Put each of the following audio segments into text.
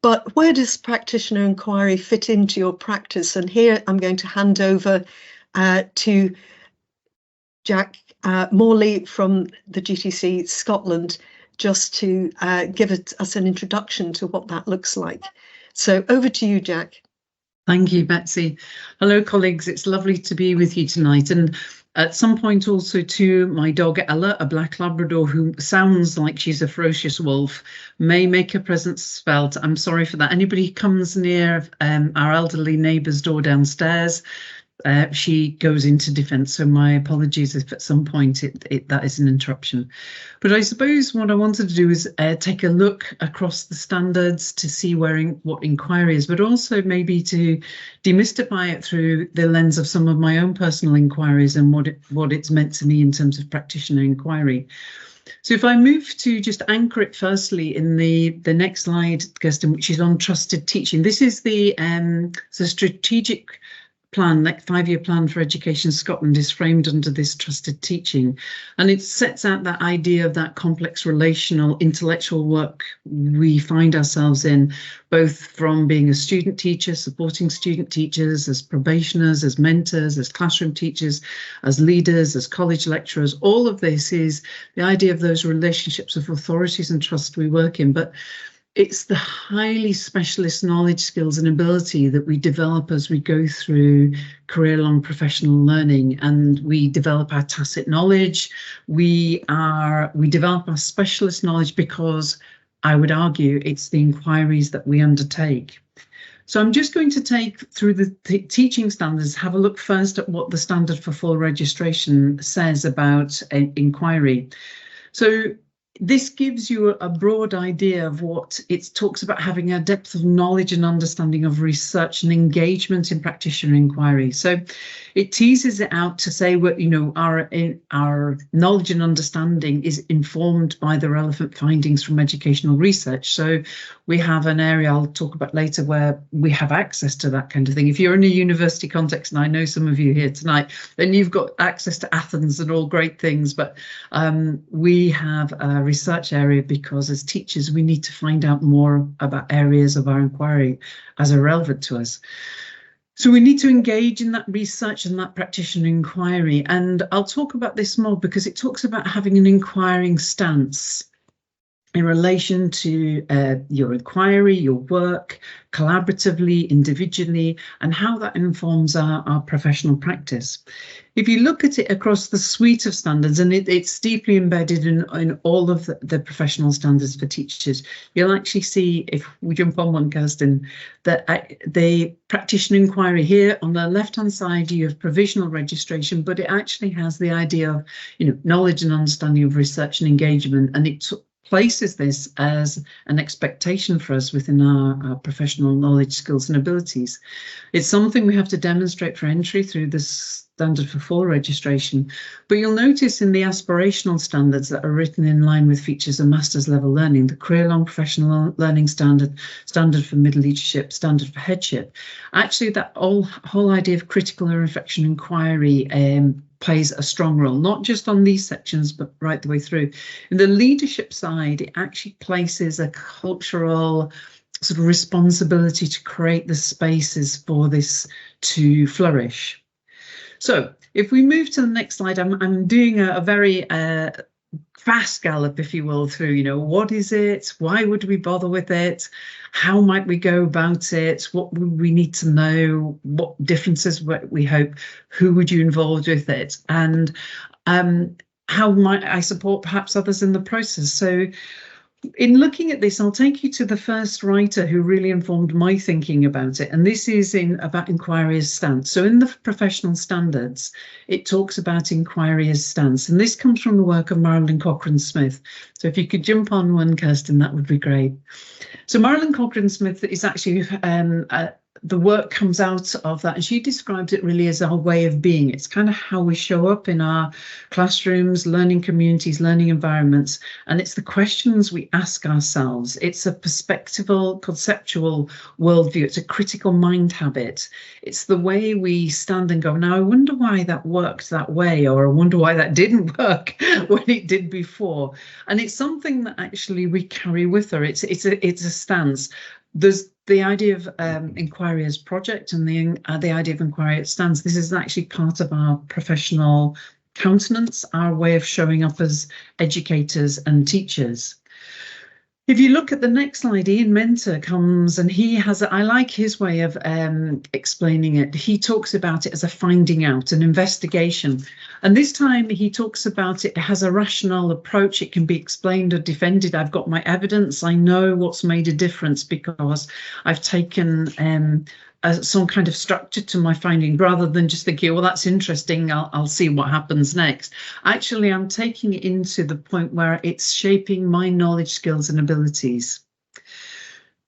But where does practitioner inquiry fit into your practice? And here I'm going to hand over to Jack Morley from the GTC Scotland, just to give us an introduction to what that looks like. So over to you, Jack. Thank you, Betsy. Hello, colleagues. It's lovely to be with you tonight. And at some point also to my dog Ella, a black Labrador who sounds like she's a ferocious wolf, may make her presence felt. I'm sorry for that. Anybody who comes near our elderly neighbour's door downstairs, she goes into defence, so my apologies if at some point that is an interruption. But I suppose what I wanted to do is take a look across the standards to see what inquiry is, but also maybe to demystify it through the lens of some of my own personal inquiries and what it's meant to me in terms of practitioner inquiry. So if I move to just anchor it firstly in the next slide, Kirsten, which is on trusted teaching. This is the strategic plan, like 5-year plan for Education Scotland, is framed under this trusted teaching, and it sets out that idea of that complex relational intellectual work we find ourselves in, both from being a student teacher, supporting student teachers, as probationers, as mentors, as classroom teachers, as leaders, as college lecturers. All of this is the idea of those relationships of authorities and trust we work in, but it's the highly specialist knowledge, skills and ability that we develop as we go through career-long professional learning, and we develop our tacit knowledge. We develop our specialist knowledge because I would argue it's the inquiries that we undertake. So I'm just going to take through the teaching standards, have a look first at what the standard for full registration says about inquiry. So this gives you a broad idea of what it talks about, having a depth of knowledge and understanding of research and engagement in practitioner inquiry. So it teases it out to say what, you know, our knowledge and understanding is informed by the relevant findings from educational research. So we have an area I'll talk about later where we have access to that kind of thing. If you're in a university context, and I know some of you here tonight, then you've got access to Athens and all great things, but we have a research area because as teachers we need to find out more about areas of our inquiry as are relevant to us. So we need to engage in that research and that practitioner inquiry, and I'll talk about this more because it talks about having an inquiring stance in relation to your inquiry, your work, collaboratively, individually, and how that informs our professional practice. If you look at it across the suite of standards, and it's deeply embedded in all of the professional standards for teachers, you'll actually see, if we jump on one, Kirsten, that the practitioner inquiry here on the left-hand side, you have provisional registration, but it actually has the idea of, you know, knowledge and understanding of research and engagement, and it places this as an expectation for us within our professional knowledge, skills and abilities. It's something we have to demonstrate for entry through this standard for full registration, but you'll notice in the aspirational standards that are written in line with features of master's level learning, the career-long professional learning standard, standard for middle leadership, standard for headship, actually that whole idea of critical and reflection inquiry plays a strong role, not just on these sections, but right the way through. In the leadership side, it actually places a cultural sort of responsibility to create the spaces for this to flourish. So if we move to the next slide, I'm doing a very fast gallop, if you will, through, you know, what is it? Why would we bother with it? How might we go about it? What would we need to know? What differences we hope? Who would you involve with it? And how might I support perhaps others in the process? So in looking at this, I'll take you to the first writer who really informed my thinking about it, and this is about inquiry as stance. So in the professional standards, it talks about inquiry as stance, and this comes from the work of Marilyn Cochrane-Smith. So if you could jump on one, Kirsten, that would be great. So Marilyn Cochrane-Smith is actually the work comes out of that, and she describes it really as our way of being. It's kind of how we show up in our classrooms, learning communities, learning environments, and it's the questions we ask ourselves. It's a perspectival, conceptual worldview. It's a critical mind habit. It's the way we stand and go, now I wonder why that worked that way, or I wonder why that didn't work when it did before. And it's something that actually we carry with her. It's a stance. There's the idea of inquiry as project and the idea of inquiry as stands. This is actually part of our professional countenance, our way of showing up as educators and teachers. If you look at the next slide, Ian Mentor comes and he has, I like his way of explaining it. He talks about it as a finding out, an investigation. And this time he talks about it has a rational approach. It can be explained or defended. I've got my evidence. I know what's made a difference because I've taken some kind of structure to my finding, rather than just thinking, well, that's interesting, I'll see what happens next. Actually, I'm taking it into the point where it's shaping my knowledge, skills and abilities.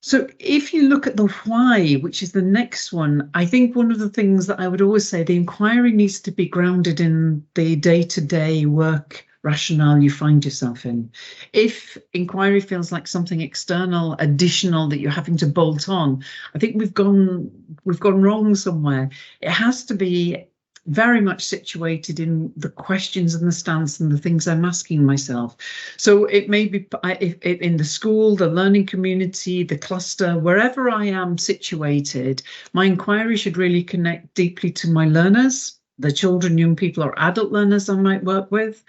So if you look at the why, which is the next one, I think one of the things that I would always say, the inquiry needs to be grounded in the day-to-day work rationale you find yourself in. If inquiry feels like something external, additional that you're having to bolt on, I think we've gone wrong somewhere. It has to be very much situated in the questions and the stance and the things I'm asking myself. So it may be in the school, the learning community, the cluster, wherever I am situated, my inquiry should really connect deeply to my learners, the children, young people or adult learners I might work with,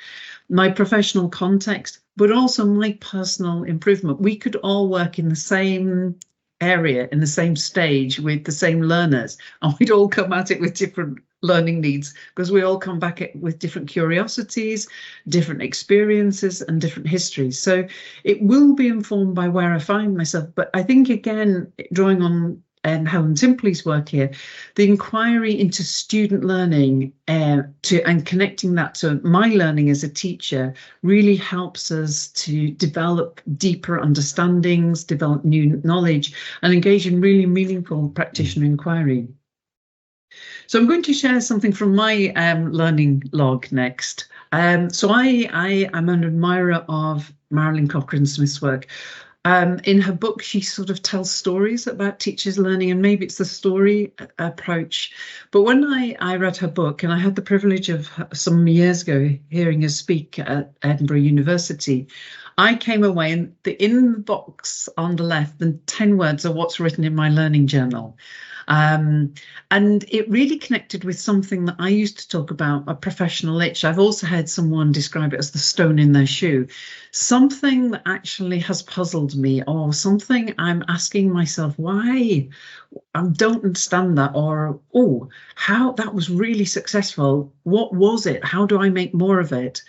my professional context, but also my personal improvement. We could all work in the same area, in the same stage with the same learners, and we'd all come at it with different learning needs because we all come back with different curiosities, different experiences and different histories. So it will be informed by where I find myself. But I think, again, drawing on Helen Timpley's work here, the inquiry into student learning and connecting that to my learning as a teacher really helps us to develop deeper understandings, develop new knowledge, and engage in really meaningful practitioner inquiry. So I'm going to share something from my learning log next. So I am an admirer of Marilyn Cochrane Smith's work. In her book, she sort of tells stories about teachers learning, and maybe it's the story approach. But when I read her book, and I had the privilege of some years ago hearing her speak at Edinburgh University, I came away, and in the box on the left, the 10 words are what's written in my learning journal. And it really connected with something that I used to talk about, a professional itch. I've also heard someone describe it as the stone in their shoe, something that actually has puzzled me, or something I'm asking myself, why? I don't understand that, or, oh, how that was really successful. What was it? How do I make more of it?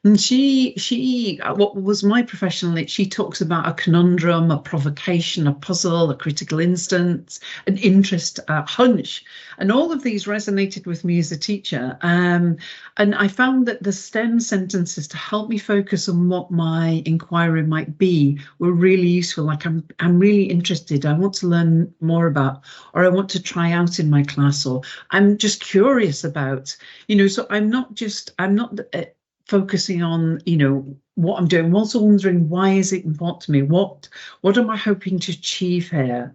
And she, what was my professional itch, she talks about a conundrum, a provocation, a puzzle, a critical instance, an interest, a hunch. And all of these resonated with me as a teacher. And I found that the STEM sentences to help me focus on what my inquiry might be were really useful. Like, I'm really interested, I want to learn more about, or I want to try out in my class, or I'm just curious about, so I'm not focusing on, what I'm doing. I'm also wondering, why is it important to me? What am I hoping to achieve here?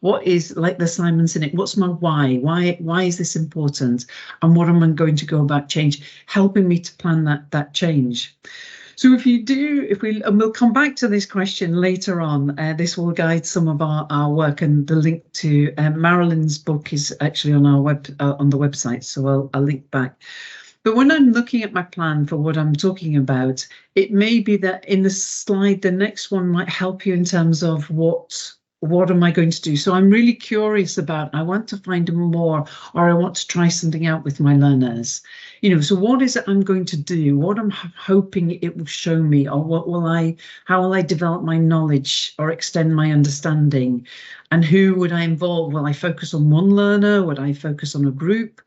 What is, like the Simon Sinek, what's my why? Why is this important? And what am I going to go about change? Helping me to plan that change. So and we'll come back to this question later on. This will guide some of our work, and the link to Marilyn's book is actually on our on the website. So I'll link back. But when I'm looking at my plan for what I'm talking about, it may be that in the slide, the next one might help you in terms of what am I going to do? So I'm really curious about, I want to find more, or I want to try something out with my learners. So what is it I'm going to do? What I'm hoping it will show me, or how will I develop my knowledge or extend my understanding? And who would I involve? Will I focus on one learner? Would I focus on a group?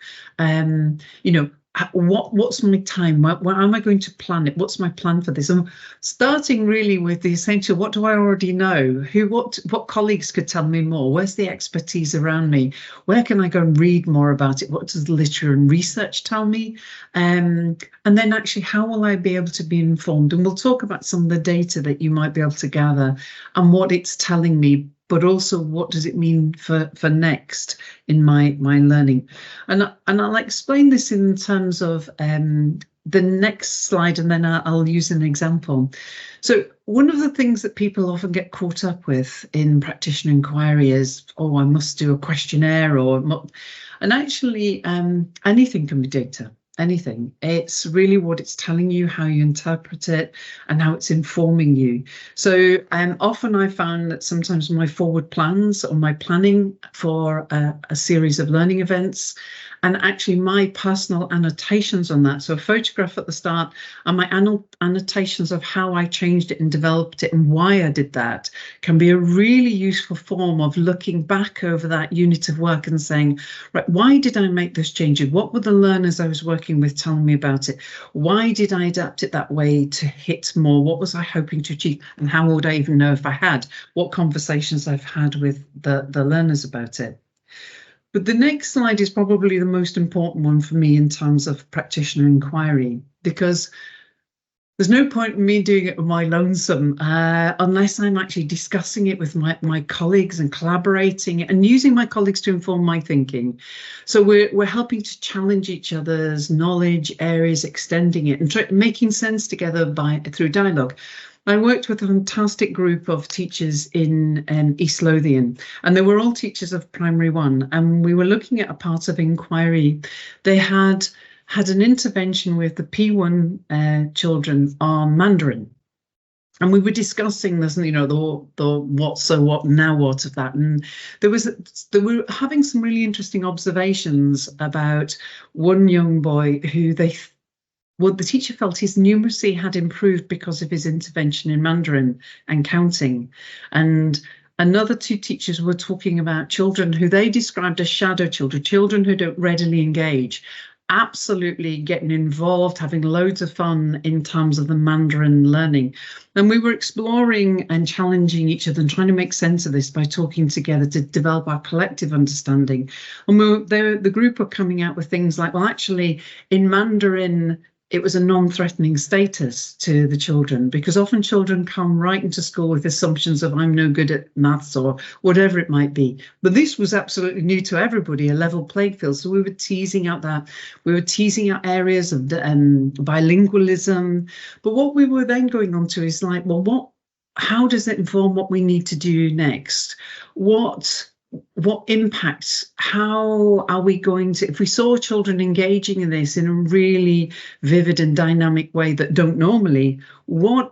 What's my time? Where am I going to plan it? What's my plan for this? I'm starting really with the essential. What do I already know? What colleagues could tell me more? Where's the expertise around me? Where can I go and read more about it? What does the literature and research tell me? And then actually, how will I be able to be informed? And we'll talk about some of the data that you might be able to gather and what it's telling me, but also what does it mean for next in my learning. And I'll explain this in terms of the next slide, and then I'll use an example. So one of the things that people often get caught up with in practitioner inquiry is, oh, I must do a questionnaire, and actually anything can be data. Anything. It's really what it's telling you, how you interpret it, and how it's informing you. So often I found that sometimes my forward plans or my planning for a series of learning events, and actually my personal annotations on that, so a photograph at the start and my annotations of how I changed it and developed it and why I did that, can be a really useful form of looking back over that unit of work and saying, right, why did I make those changes? What were the learners I was working with telling me about it? Why did I adapt it that way to hit more? What was I hoping to achieve? And how would I even know if I had? What conversations I've had with the learners about it? But the next slide is probably the most important one for me in terms of practitioner inquiry, because there's no point in me doing it on my lonesome unless I'm actually discussing it with my colleagues and collaborating and using my colleagues to inform my thinking. So we're helping to challenge each other's knowledge areas, extending it and making sense together through dialogue. I worked with a fantastic group of teachers in East Lothian, and they were all teachers of Primary 1, and we were looking at a part of inquiry. They had an intervention with the P1 children on Mandarin. And we were discussing this, you know, the what, so what, now what of that. And they were having some really interesting observations about one young boy who the teacher felt his numeracy had improved because of his intervention in Mandarin and counting. And another two teachers were talking about children who they described as shadow children who don't readily engage, absolutely getting involved, having loads of fun in terms of the Mandarin learning. And we were exploring and challenging each other and trying to make sense of this by talking together to develop our collective understanding. And the group were coming out with things like, well, actually, in Mandarin, it was a non-threatening status to the children, because often children come right into school with assumptions of I'm no good at maths or whatever it might be. But this was absolutely new to everybody, a level playing field. So we were teasing out areas of bilingualism. But what we were then going on to is like, well, how does it inform what we need to do next? What impacts, how are we going to, if we saw children engaging in this in a really vivid and dynamic way that don't normally, what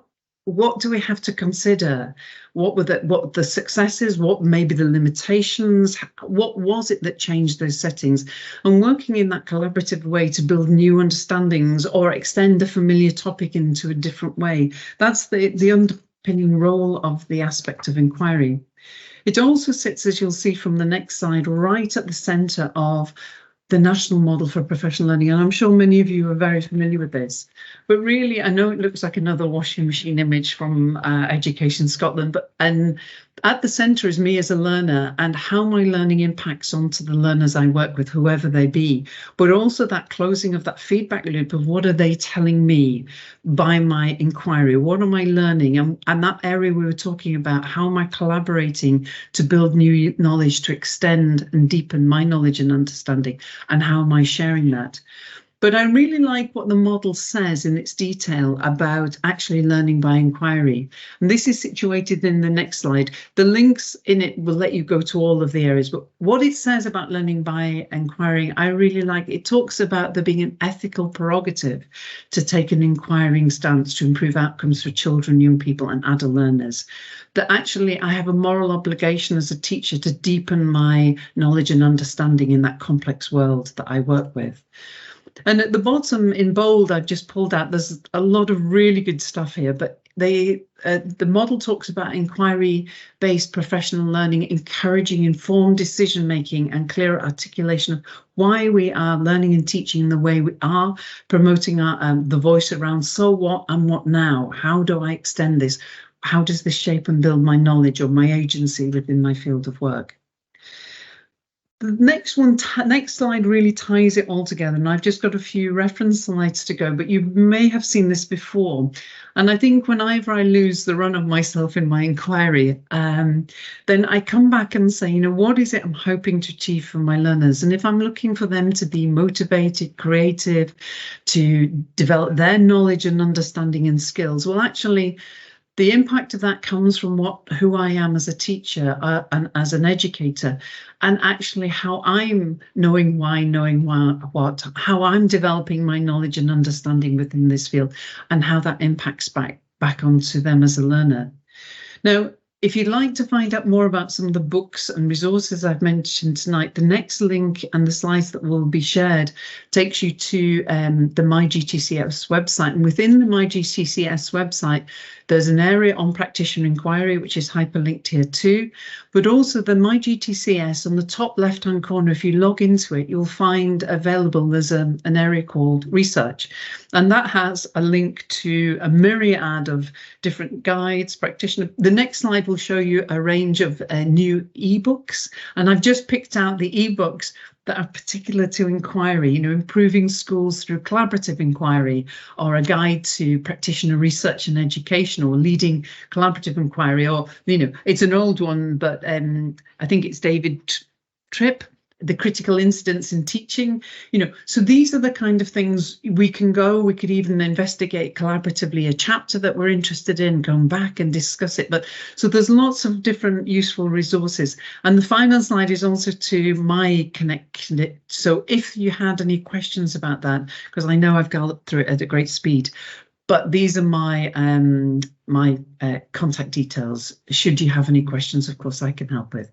do we have to consider? What the successes, what maybe the limitations, what was it that changed those settings? And working in that collaborative way to build new understandings or extend a familiar topic into a different way. That's the underpinning role of the aspect of inquiry. It also sits, as you'll see from the next slide, right at the centre of the national model for professional learning. And I'm sure many of you are very familiar with this. But really, I know it looks like another washing machine image from Education Scotland, and at the centre is me as a learner and how my learning impacts onto the learners I work with, whoever they be, but also that closing of that feedback loop of what are they telling me by my inquiry, what am I learning, and that area we were talking about, how am I collaborating to build new knowledge, to extend and deepen my knowledge and understanding, and how am I sharing that? But I really like what the model says in its detail about actually learning by inquiry. And this is situated in the next slide. The links in it will let you go to all of the areas. But what it says about learning by inquiry, I really like. It talks about there being an ethical prerogative to take an inquiring stance to improve outcomes for children, young people and adult learners. That actually I have a moral obligation as a teacher to deepen my knowledge and understanding in that complex world that I work with. And at the bottom in bold, I've just pulled out, there's a lot of really good stuff here, but the model talks about inquiry-based professional learning, encouraging informed decision-making and clear articulation of why we are learning and teaching the way we are, promoting the voice around so what and what now? How do I extend this? How does this shape and build my knowledge or my agency within my field of work? The next slide really ties it all together, and I've just got a few reference slides to go, but you may have seen this before. And I think whenever I lose the run of myself in my inquiry, then I come back and say, you know, what is it I'm hoping to achieve for my learners? And if I'm looking for them to be motivated, creative, to develop their knowledge and understanding and skills, well, actually, the impact of that comes from who I am as a teacher and as an educator, and actually how I'm knowing what, how I'm developing my knowledge and understanding within this field, and how that impacts back onto them as a learner. Now, if you'd like to find out more about some of the books and resources I've mentioned tonight, the next link and the slides that will be shared takes you to the MyGTCS website. And within the MyGTCS website, there's an area on practitioner inquiry, which is hyperlinked here too, but also the MyGTCS on the top left-hand corner. If you log into it, you'll find available, there's an area called research, and that has a link to a myriad of different guides, practitioner. The next slide will show you a range of new ebooks, and I've just picked out the ebooks that are particular to inquiry, you know, improving schools through collaborative inquiry, or a guide to practitioner research and education, or leading collaborative inquiry, or, you know, it's an old one, but I think it's David Tripp, the critical incidents in teaching, you know. So these are the kind of things we could even investigate collaboratively a chapter that we're interested in, going back and discuss it. But so there's lots of different useful resources. And the final slide is also to my Connect. So if you had any questions about that, because I know I've galloped through it at a great speed, but these are my contact details. Should you have any questions, of course, I can help with.